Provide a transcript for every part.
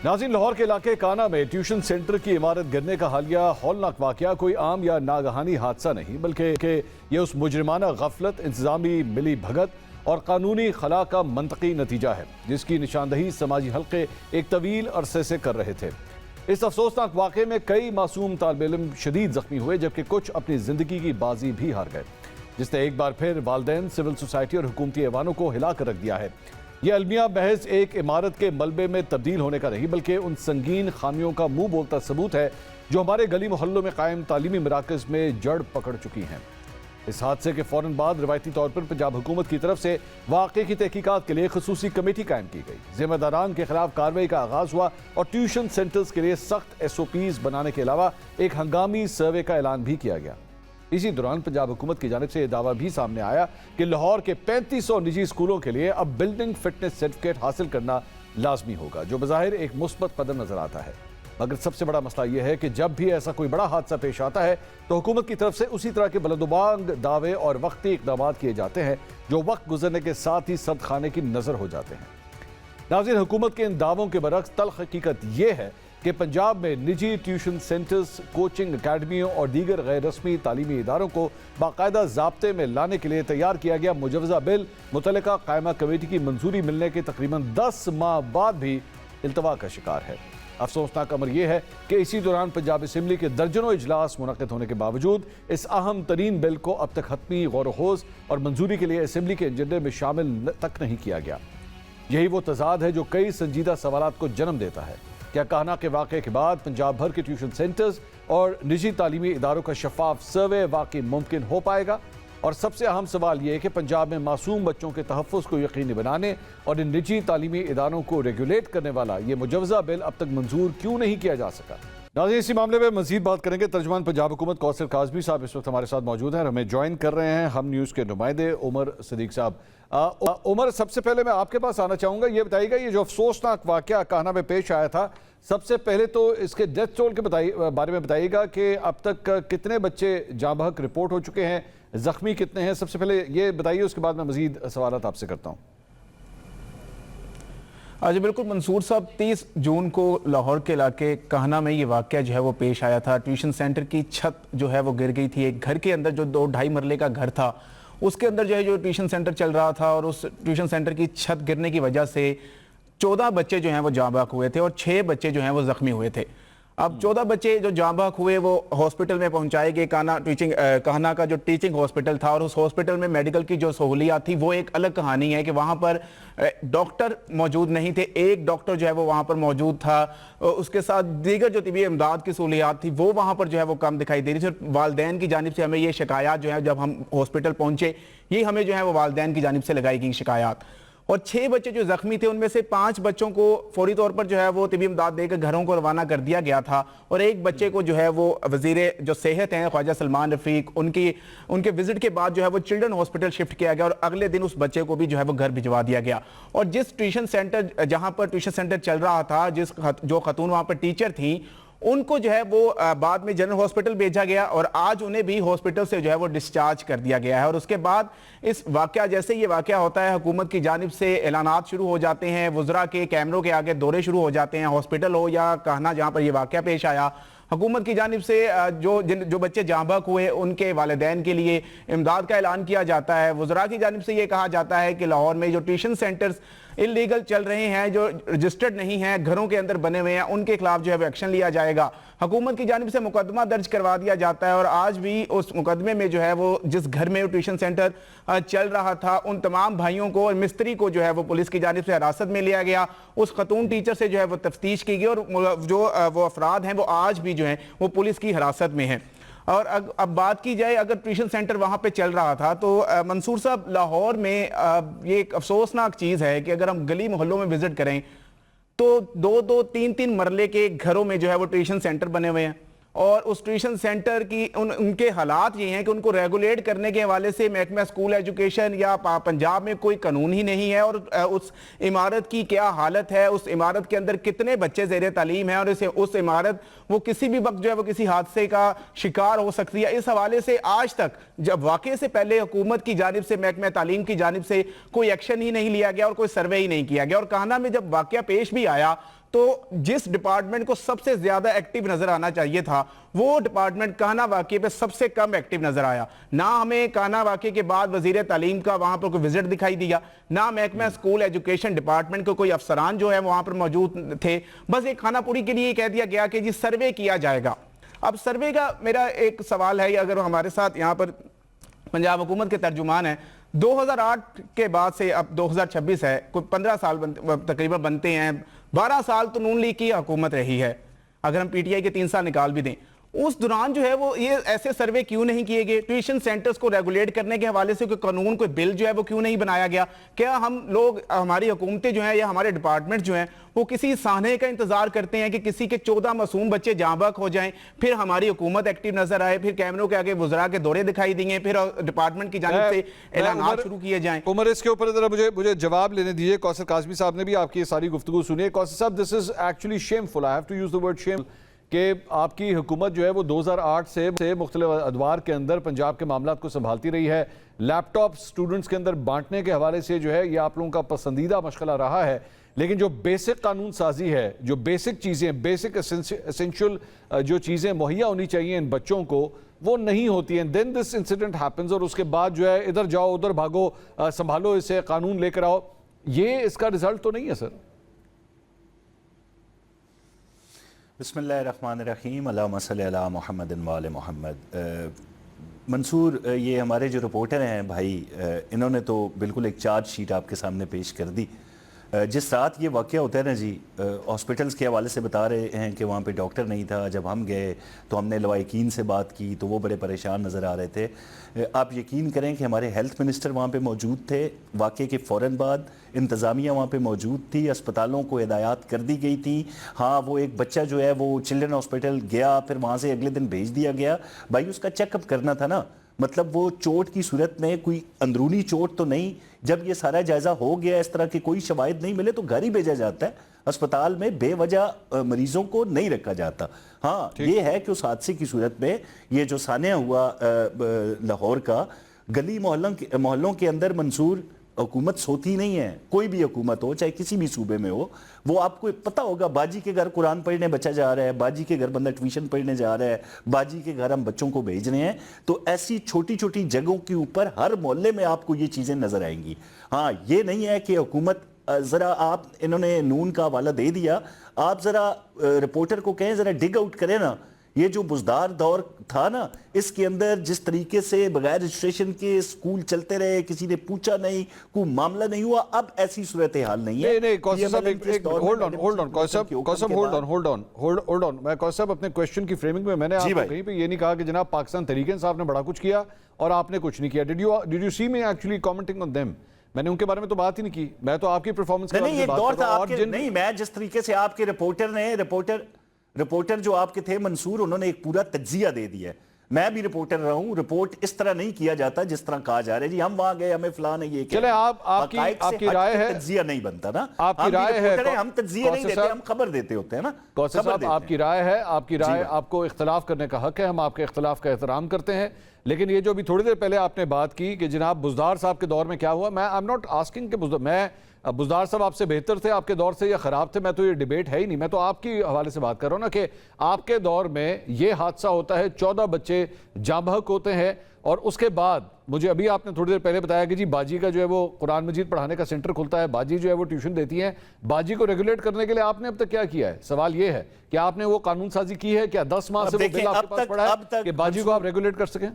ناظرین، لاہور کے علاقے کانا میں ٹیوشن سینٹر کی عمارت گرنے کا حالیہ ہولناک واقعہ کوئی عام یا ناگہانی حادثہ نہیں، بلکہ یہ اس مجرمانہ غفلت، انتظامی ملی بھگت اور قانونی خلا کا منطقی نتیجہ ہے جس کی نشاندہی سماجی حلقے ایک طویل عرصے سے کر رہے تھے۔ اس افسوسناک واقعے میں کئی معصوم طالب علم شدید زخمی ہوئے، جبکہ کچھ اپنی زندگی کی بازی بھی ہار گئے، جس نے ایک بار پھر والدین، سول سوسائٹی اور حکومتی ایوانوں کو ہلا کر رکھ دیا ہے۔ یہ المیہ محض ایک عمارت کے ملبے میں تبدیل ہونے کا نہیں، بلکہ ان سنگین خامیوں کا منہ بولتا ثبوت ہے جو ہمارے گلی محلوں میں قائم تعلیمی مراکز میں جڑ پکڑ چکی ہیں۔ اس حادثے کے فوراً بعد روایتی طور پر پنجاب حکومت کی طرف سے واقعے کی تحقیقات کے لیے خصوصی کمیٹی قائم کی گئی، ذمہ داران کے خلاف کارروائی کا آغاز ہوا اور ٹیوشن سینٹرز کے لیے سخت SOPs بنانے کے علاوہ ایک ہنگامی سروے کا اعلان بھی کیا گیا۔ اسی دوران پنجاب حکومت کی جانب سے یہ دعویٰ بھی سامنے آیا کہ لاہور کے 3500 نجی اسکولوں کے لیے اب بلڈنگ فٹنس سرٹیفکیٹ حاصل کرنا لازمی ہوگا، جو بظاہر ایک مثبت قدم نظر آتا ہے۔ مگر سب سے بڑا مسئلہ یہ ہے کہ جب بھی ایسا کوئی بڑا حادثہ پیش آتا ہے تو حکومت کی طرف سے اسی طرح کے بلند و بانگ دعوے اور وقتی اقدامات کیے جاتے ہیں جو وقت گزرنے کے ساتھ ہی سرد خانے کی نظر ہو جاتے ہیں۔ ناظرین، حکومت کے ان دعووں کے برعکس تلخ حقیقت یہ ہے کہ پنجاب میں نجی ٹیوشن سینٹرز، کوچنگ اکیڈمیوں اور دیگر غیر رسمی تعلیمی اداروں کو باقاعدہ ضابطے میں لانے کے لیے تیار کیا گیا مجوزہ بل متعلقہ قائمہ کمیٹی کی منظوری ملنے کے تقریباً 10 ماہ بعد بھی التوا کا شکار ہے۔ افسوسناک امر یہ ہے کہ اسی دوران پنجاب اسمبلی کے درجنوں اجلاس منعقد ہونے کے باوجود اس اہم ترین بل کو اب تک حتمی غور و خوض اور منظوری کے لیے اسمبلی کے ایجنڈے میں شامل تک نہیں کیا گیا۔ یہی وہ تضاد ہے جو کئی سنجیدہ سوالات کو جنم دیتا ہے۔ کیا کانا کے واقعے کے بعد پنجاب بھر کے ٹیوشن سینٹرز اور نجی تعلیمی اداروں کا شفاف سروے واقعی ممکن ہو پائے گا؟ اور سب سے اہم سوال یہ ہے کہ پنجاب میں معصوم بچوں کے تحفظ کو یقینی بنانے اور ان نجی تعلیمی اداروں کو ریگولیٹ کرنے والا یہ مجوزہ بل اب تک منظور کیوں نہیں کیا جا سکا؟ ناظرین، اسی معاملے میں مزید بات کریں گے۔ ترجمان پنجاب حکومت کوثر کاظمی صاحب اس وقت ہمارے ساتھ موجود ہیں اور ہمیں جوائن کر رہے ہیں ہم نیوز کے نمائندے عمر صدیق صاحب۔ عمر، سب سے پہلے میں آپ کے پاس آنا چاہوں گا، یہ بتائیے گا یہ جو افسوسناک واقعہ کانا میں پیش آیا تھا، سب سے پہلے تو اس کے ڈیتھ ٹول کے بارے میں بتائیے گا کہ اب تک کتنے بچے جاں بحق رپورٹ ہو چکے ہیں، زخمی کتنے ہیں؟ سب سے پہلے یہ بتائیے، اس کے بعد میں مزید سوالات آپ سے کرتا ہوں۔ جی بالکل منصور صاحب، 30 جون کو لاہور کے علاقے کانا میں یہ واقعہ جو ہے وہ پیش آیا تھا۔ ٹیوشن سینٹر کی چھت جو ہے وہ گر گئی تھی، ایک گھر کے اندر جو 2-2.5 مرلے کا گھر تھا اس کے اندر جو ہے جو ٹیوشن سینٹر چل رہا تھا، اور اس ٹیوشن سینٹر کی چھت گرنے کی وجہ سے 14 بچے جو ہیں وہ جاں بحق ہوئے تھے اور 6 بچے جو ہیں وہ زخمی ہوئے تھے۔ اب 14 بچے جو جاں بحق ہوئے وہ ہاسپٹل میں پہنچائے گئے، کانا کا جو ٹیچنگ ہاسپٹل تھا، اور اس ہاسپٹل میں میڈیکل کی جو سہولیات تھی وہ ایک الگ کہانی ہے کہ وہاں پر ڈاکٹر موجود نہیں تھے۔ ایک ڈاکٹر جو ہے وہ وہاں پر موجود تھا، اس کے ساتھ دیگر جو طبی امداد کی سہولیات تھی وہ وہاں پر جو ہے وہ کم دکھائی دے رہی تھی۔ والدین کی جانب سے ہمیں یہ شکایات جو ہے جب ہم ہاسپٹل پہنچے، یہ ہمیں جو ہے وہ والدین کی جانب سے لگائی گئی شکایات۔ اور 6 بچے جو زخمی تھے ان میں سے 5 بچوں کو فوری طور پر جو ہے وہ طبی امداد دے کر گھروں کو روانہ کر دیا گیا تھا، اور ایک بچے کو جو ہے وہ وزیر جو صحت ہیں خواجہ سلمان رفیق ان کے وزٹ کے بعد جو ہے وہ چلڈرن ہاسپٹل شفٹ کیا گیا، اور اگلے دن اس بچے کو بھی جو ہے وہ گھر بھجوا دیا گیا۔ اور جس ٹیوشن سینٹر جہاں پر ٹیوشن سینٹر چل رہا تھا، جو خاتون وہاں پر ٹیچر تھیں، ان کو جو ہے وہ بعد میں جنرل ہاسپٹل بھیجا گیا، اور آج انہیں بھی ہاسپٹل سے جو ہے وہ ڈسچارج کر دیا گیا ہے۔ اور اس کے بعد اس واقعہ جیسے یہ واقعہ ہوتا ہے، حکومت کی جانب سے اعلانات شروع ہو جاتے ہیں، وزراء کے کیمروں کے آگے دورے شروع ہو جاتے ہیں، ہاسپٹل ہو یا کانا جہاں پر یہ واقعہ پیش آیا۔ حکومت کی جانب سے جو بچے جاں بحق ہوئے ان کے والدین کے لیے امداد کا اعلان کیا جاتا ہے۔ وزراء کی جانب سے یہ کہا جاتا ہے کہ لاہور میں جو ٹیوشن سینٹرز انلیگل چل رہے ہیں، جو رجسٹرڈ نہیں ہیں، گھروں کے اندر بنے ہوئے ہیں، ان کے خلاف جو ہے وہ ایکشن لیا جائے گا۔ حکومت کی جانب سے مقدمہ درج کروا دیا جاتا ہے، اور آج بھی اس مقدمے میں جو ہے وہ جس گھر میں ٹیوشن سینٹر چل رہا تھا ان تمام بھائیوں کو اور مستری کو جو ہے وہ پولیس کی جانب سے حراست میں لیا گیا۔ اس خاتون ٹیچر سے جو ہے وہ تفتیش کی گئی، اور جو وہ افراد ہیں وہ آج بھی جو ہیں وہ پولیس کی حراست میں ہیں۔ اور اب بات کی جائے اگر ٹیوشن سینٹر وہاں پہ چل رہا تھا تو منصور صاحب، لاہور میں یہ ایک افسوسناک چیز ہے کہ اگر ہم گلی محلوں میں وزٹ کریں تو 2-3 مرلے کے گھروں میں جو ہے وہ ٹیوشن سینٹر بنے ہوئے ہیں، اور اس ٹیوشن سینٹر کی ان کے حالات یہ ہیں کہ ان کو ریگولیٹ کرنے کے حوالے سے محکمہ اسکول ایجوکیشن یا پنجاب میں کوئی قانون ہی نہیں ہے، اور اس عمارت کی کیا حالت ہے، اس عمارت کے اندر کتنے بچے زیر تعلیم ہیں، اور اس عمارت وہ کسی بھی وقت جو ہے وہ کسی حادثے کا شکار ہو سکتی ہے۔ اس حوالے سے آج تک جب واقعے سے پہلے حکومت کی جانب سے، محکمہ تعلیم کی جانب سے کوئی ایکشن ہی نہیں لیا گیا اور کوئی سروے ہی نہیں کیا گیا۔ اور کانا میں جب واقعہ پیش بھی آیا تو جس ڈپارٹمنٹ کو سب سے زیادہ ایکٹیو نظر آنا چاہیے تھا وہ ڈپارٹمنٹ کانا واقعے پہ سب سے کم ایکٹیو نظر آیا. نہ ہمیں کانا واقعے کے بعد وزیر تعلیم کا وہاں پر کوئی وزٹ دکھائی دیا, نہ محکمہ اسکول ایجوکیشن ڈپارٹمنٹ کو کوئی افسران جو ہے وہاں پر موجود تھے. بس ایک خانہ پوری کے لیے کہہ دیا گیا کہ جی سروے کیا جائے گا. اب سروے کا میرا ایک سوال ہے, اگر ہمارے ساتھ یہاں پر پنجاب حکومت کے ترجمان ہیں, 2008 کے بعد سے اب 2026 ہے, کوئی 15 سال تقریباً بنتے ہیں, 12 سال تو نون لیگ کی حکومت رہی ہے, اگر ہم پی ٹی آئی کے 3 سال نکال بھی دیں. اس دوران جو ہے وہ یہ ایسے سروے کیوں نہیں کیے گئے؟ ٹیوشن سینٹرز کو ریگولیٹ کرنے کے حوالے سے کوئی قانون, کوئی بل جو ہے وہ کیوں نہیں بنایا گیا؟ کیا ہم لوگ, ہماری حکومتیں جو ہیں یا ہمارے ڈپارٹمنٹ جو ہیں وہ کسی سانحے کا انتظار کرتے ہیں کہ کسی کے 14 معصوم بچے جاں بحق ہو جائیں, پھر ہماری حکومت ایکٹیو نظر آئے, پھر کیمروں کے آگے وزراء کے دورے دکھائی دیں, پھر ڈپارٹمنٹ کی جانب سے اعلانات شروع کیے جائیں؟ عمر اس کے اوپر ذرا مجھے جواب لینے دیجیے. کوثر قاسمی صاحب نے بھی آپ کی ساری گفتگو سنی ہے. کوثر صاحب, this is actually shameful, I have to use the word shame, کہ آپ کی حکومت جو ہے وہ 2008 سے مختلف ادوار کے اندر پنجاب کے معاملات کو سنبھالتی رہی ہے. لیپ ٹاپ سٹوڈنٹس کے اندر بانٹنے کے حوالے سے جو ہے یہ آپ لوگوں کا پسندیدہ مشغلہ رہا ہے, لیکن جو بیسک قانون سازی ہے, جو بیسک چیزیں, بیسک اسینشل جو چیزیں مہیا ہونی چاہیے ان بچوں کو, وہ نہیں ہوتی ہیں. دین دس انسیڈنٹ ہیپنز, اور اس کے بعد جو ہے ادھر جاؤ ادھر بھاگو, سنبھالو اسے, قانون لے کر آؤ. یہ اس کا رزلٹ تو نہیں ہے سر؟ بسم اللہ الرحمن الرحیم, اللہم صلی علی محمد و آل محمد. منصور, یہ ہمارے جو رپورٹر ہیں بھائی, انہوں نے تو بالکل ایک چارج شیٹ آپ کے سامنے پیش کر دی. جس رات یہ واقعہ ہوتا ہے نا جی, ہاسپٹلز کے حوالے سے بتا رہے ہیں کہ وہاں پہ ڈاکٹر نہیں تھا. جب ہم گئے تو ہم نے لوائقین سے بات کی تو وہ بڑے پریشان نظر آ رہے تھے. آپ یقین کریں کہ ہمارے ہیلتھ منسٹر وہاں پہ موجود تھے. واقعے کے فوراً بعد انتظامیہ وہاں پہ موجود تھی, اسپتالوں کو ہدایات کر دی گئی تھی. ہاں, وہ ایک بچہ جو ہے وہ چلڈرن ہاسپٹل گیا, پھر وہاں سے اگلے دن بھیج دیا گیا. بھائی اس کا چیک اپ کرنا تھا نا, مطلب وہ چوٹ کی صورت میں کوئی اندرونی چوٹ تو نہیں. جب یہ سارا جائزہ ہو گیا, اس طرح کے کوئی شواہد نہیں ملے, تو گھر ہی بھیجا جاتا ہے. اسپتال میں بے وجہ مریضوں کو نہیں رکھا جاتا. ہاں, یہ ہے کہ اس حادثے کی صورت میں یہ جو سانحہ ہوا لاہور کا, گلی محلوں کے اندر منصور حکومت سوتی نہیں ہے. کوئی بھی حکومت ہو, چاہے کسی بھی صوبے میں ہو, وہ آپ کو پتہ ہوگا, باجی کے گھر قرآن پڑھنے بچہ جا رہا ہے, باجی کے گھر بندہ ٹیوشن پڑھنے جا رہا ہے, باجی کے گھر ہم بچوں کو بھیج رہے ہیں. تو ایسی چھوٹی چھوٹی جگہوں کے اوپر ہر محلے میں آپ کو یہ چیزیں نظر آئیں گی. ہاں, یہ نہیں ہے کہ حکومت, ذرا آپ, انہوں نے نون کا حوالہ دے دیا, آپ ذرا رپورٹر کو کہیں ذرا ڈگ آؤٹ کریں نا. یہ جو بزدار دور تھا نا, اس کے اندر جس طریقے سے بغیر رجسٹریشن کے اسکول چلتے رہے, کسی نے پوچھا نہیں, کوئی معاملہ نہیں ہوا, اب ایسی صورتحال نہیں ہے. نہیں, کوثر صاحب, میں کوثر صاحب اپنے کویسچن کی فریمنگ میں نے آپ کو کہیں پہ یہ نہیں کہا کہ جناب پاکستان تحریک انصاف نے بڑا کچھ کیا اور آپ نے کچھ نہیں کیا. Did you see me actually commenting on them? میں نے ان کے بارے میں تو بات ہی نہیں کی, میں تو آپ کی پرفارمنس کے بارے میں بات کر رہا ہوں. نہیں, میں جس طریقے سے آپ کے رپورٹر جو آپ کے تھے منصور, انہوں نے ایک پورا تجزیہ دے دیا ہے. میں بھی رپورٹر رہا ہوں, رپورٹ اس طرح نہیں کیا جاتا جس طرح کہا جا رہا ہے جی ہم وہاں گئے, ہمیں فلان ہے, یہ کیا. چلیں, آپ کی رائے ہے, تجزیہ نہیں بنتا نا. آپ کی رائے ہے, ہم تجزیہ نہیں دیتے, ہم خبر دیتے ہوتے ہیں نا. کوثر صاحب, آپ کی رائے ہے, آپ کی رائے, آپ کو اختلاف کرنے کا حق ہے, ہم آپ کے اختلاف کا احترام کرتے ہیں. لیکن یہ جو بھی تھوڑی دیر پہلے آپ نے بات کی کہ جناب بزدار صاحب کے دور میں کیا ہوا, میں آئی ایم ناٹ آسکنگ کہ میں بزدار صاحب آپ سے بہتر تھے آپ کے دور سے یا خراب تھے, میں تو یہ ڈیبیٹ ہے ہی نہیں. میں تو آپ کی حوالے سے بات کر رہا ہوں نا کہ آپ کے دور میں یہ حادثہ ہوتا ہے, 14 بچے جاں بحق ہوتے ہیں, اور اس کے بعد مجھے ابھی آپ نے تھوڑی دیر پہلے بتایا کہ جی باجی کا جو ہے وہ قرآن مجید پڑھانے کا سینٹر کھلتا ہے, باجی جو ہے وہ ٹیوشن دیتی ہیں. باجی کو ریگولیٹ کرنے کے لیے آپ نے اب تک کیا کیا ہے؟ سوال یہ ہے کہ آپ نے وہ قانون سازی کی ہے؟ کیا 10 ماہ سے وہ بل آپ کے پاس پڑا ہے کہ باجی کو آپ ریگولیٹ کر سکیں؟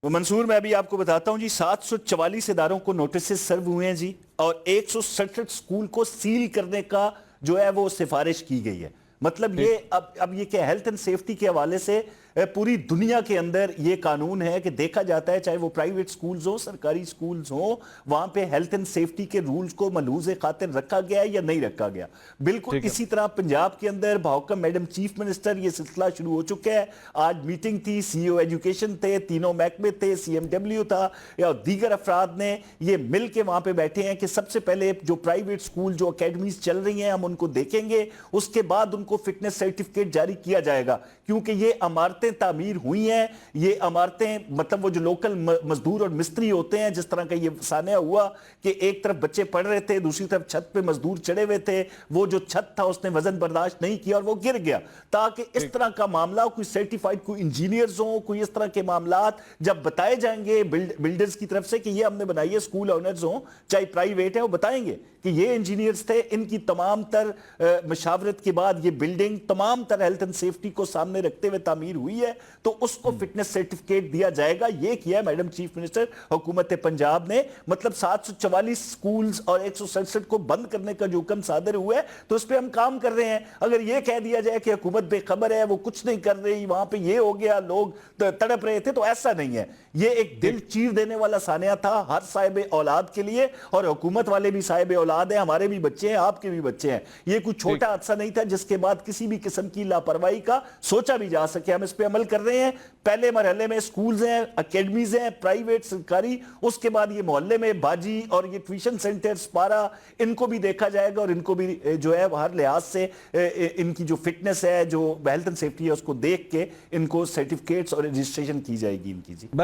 منصور, میں بھی آپ کو بتاتا ہوں جی, 744 اداروں کو نوٹسز سرو ہوئے ہیں جی, اور 167 سکول کو سیل کرنے کا جو ہے وہ سفارش کی گئی ہے. مطلب یہ اب یہ کہ ہیلتھ اینڈ سیفٹی کے حوالے سے پوری دنیا کے اندر یہ قانون ہے کہ دیکھا جاتا ہے, چاہے وہ پرائیویٹ سکولز ہوں, سرکاری سکولز ہوں, وہاں پہ ہیلتھ اینڈ سیفٹی کے رولز کو ملحوظ خاطر رکھا گیا یا نہیں رکھا گیا. بالکل اسی طرح پنجاب کے اندر بحکم میڈم چیف منسٹر یہ سلسلہ شروع ہو چکا ہے. آج میٹنگ تھی, سی او ایجوکیشن تھے, تینوں محکمے تھے, سی ایم ڈبلیو تھا, یا دیگر افراد نے یہ مل کے وہاں پہ بیٹھے ہیں کہ سب سے پہلے جو پرائیویٹ سکول جو اکیڈمیز چل رہی ہیں ہم ان کو دیکھیں گے, اس کے بعد ان کو فٹنس سرٹیفکیٹ جاری کیا جائے گا, کیونکہ یہ عمارتیں عمارتیں تعمیر ہوئی ہیں. یہ عمارتیں مطلب وہ جو لوکل مزدور اور مستری ہوتے ہیں, جس طرح کا یہ سانحہ ہوا کہ ایک طرف بچے پڑھ رہے تھے, دوسری طرف چھت پہ مزدور چڑھے ہوئے تھے, وہ جو چھت تھا اس نے وزن برداشت نہیں کیا اور وہ گر گیا. تاکہ اس طرح کا معاملہ کوئی سرٹیفائیڈ کوئی انجینئرز ہوں, کوئی اس طرح کے معاملات جب بتائے جائیں گے بلڈرز کی طرف سے کہ یہ ہم نے بنائی ہے, اسکول اونرز ہوں چاہے پرائیویٹ ہے, وہ بتائیں گے کہ یہ انجینئرز تھے, ان کی تمام تر مشاورت کے بعد یہ بلڈنگ تمام تر ہیلتھ اینڈ سیفٹی کو سامنے رکھتے ہوئے تعمیر ہوئی ہے, تو اس کو فٹنس سرٹیفکیٹ دیا جائے گا. یہ کیا ہے میڈم چیف منسٹر حکومت پنجاب نے, مطلب 744 سکولز اور 167 کو بند کرنے کا جو حکم صادر ہوا ہے تو اس پہ ہم کام کر رہے ہیں. اگر یہ کہہ دیا جائے کہ حکومت بے خبر ہے, وہ کچھ نہیں کر رہی, وہاں پہ یہ ہو گیا, لوگ تڑپ رہے تھے, تو ایسا نہیں ہے. یہ ایک دل چیر دینے والا سانحہ تھا ہر صاحب اولاد کے لیے, اور حکومت والے بھی صاحب اولاد ہیں, ہمارے بھی بچے ہیں, آپ کے بھی بچے ہیں. یہ کوئی چھوٹا حادثہ نہیں تھا جس کے بعد کسی بھی قسم کی لاپرواہی کا سوچا بھی جا سکے. ہم اس پہ عمل کر رہے ہیں. پہلے مرحلے میں سکولز ہیں, اکیڈمیز ہیں, پرائیویٹ سرکاری, اس کے بعد یہ محلے میں باجی اور یہ ٹیوشن سینٹر سپارہ, ان کو بھی دیکھا جائے گا, اور ان کو بھی جو ہے ہر لحاظ سے ان کی جو فٹنس ہے, جو ہیلتھ اینڈ سیفٹی ہے, اس کو دیکھ کے ان کو سرٹیفکیٹس اور رجسٹریشن کی جائے گی ان کی. جی